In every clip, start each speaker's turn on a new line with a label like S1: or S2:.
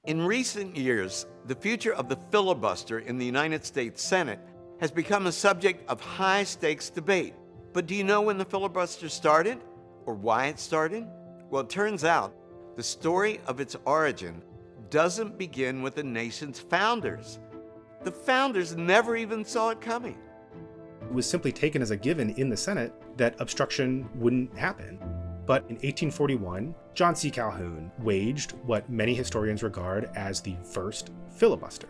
S1: In recent years, the future of the filibuster in the United States Senate has become a subject of high-stakes debate. But do you know when the filibuster started or why it started? Well, it turns out the story of its origin doesn't begin with the nation's founders. The founders never even saw it coming.
S2: It was simply taken as a given in the Senate that obstruction wouldn't happen. But in 1841, John C. Calhoun waged what many historians regard as the first filibuster.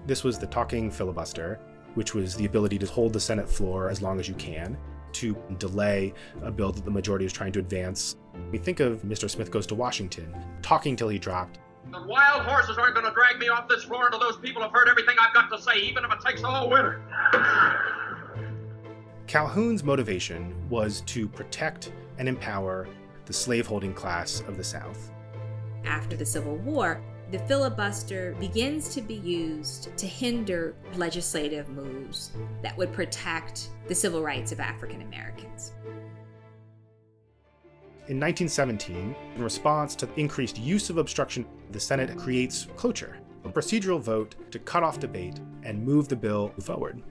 S2: This was the talking filibuster, which was the ability to hold the Senate floor as long as you can, to delay a bill that the majority is trying to advance. We think of Mr. Smith Goes to Washington, talking till he dropped.
S3: The wild horses aren't going to drag me off this floor until those people have heard everything I've got to say, even if it takes all winter.
S2: Calhoun's motivation was to protect and empower the slaveholding class of the South.
S4: After the Civil War, the filibuster begins to be used to hinder legislative moves that would protect the civil rights of African Americans.
S2: In 1917, in response to increased use of obstruction, the Senate creates cloture, a procedural vote to cut off debate and move the bill forward.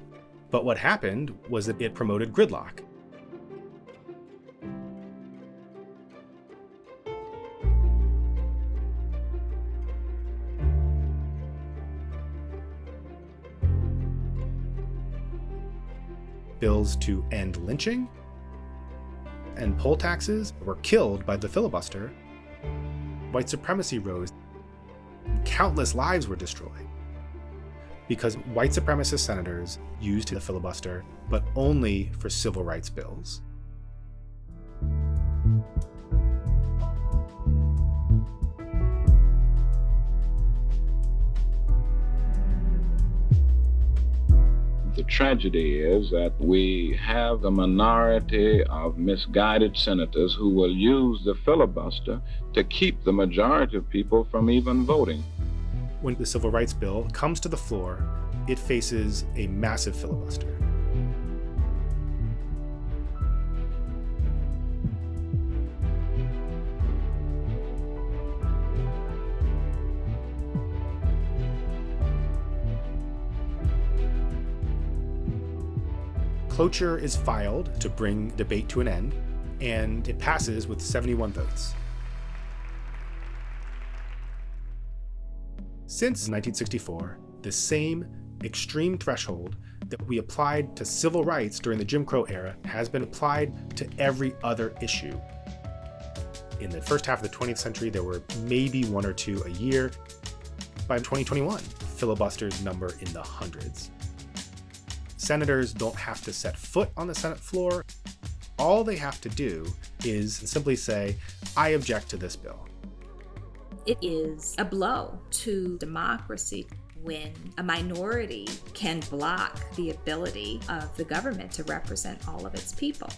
S2: But what happened was that it promoted gridlock. Bills to end lynching and poll taxes were killed by the filibuster. White supremacy rose. Countless lives were destroyed because white supremacist senators used the filibuster, but only for civil rights bills.
S5: The tragedy is that we have a minority of misguided senators who will use the filibuster to keep the majority of people from even voting.
S2: When the Civil Rights Bill comes to the floor, it faces a massive filibuster. Cloture is filed to bring debate to an end, and it passes with 71 votes. Since 1964, the same extreme threshold that we applied to civil rights during the Jim Crow era has been applied to every other issue. In the first half of the 20th century, there were maybe one or two a year. By 2021, filibusters number in the hundreds. Senators don't have to set foot on the Senate floor. All they have to do is simply say, I object to this bill.
S4: It is a blow to democracy when a minority can block the ability of the government to represent all of its people.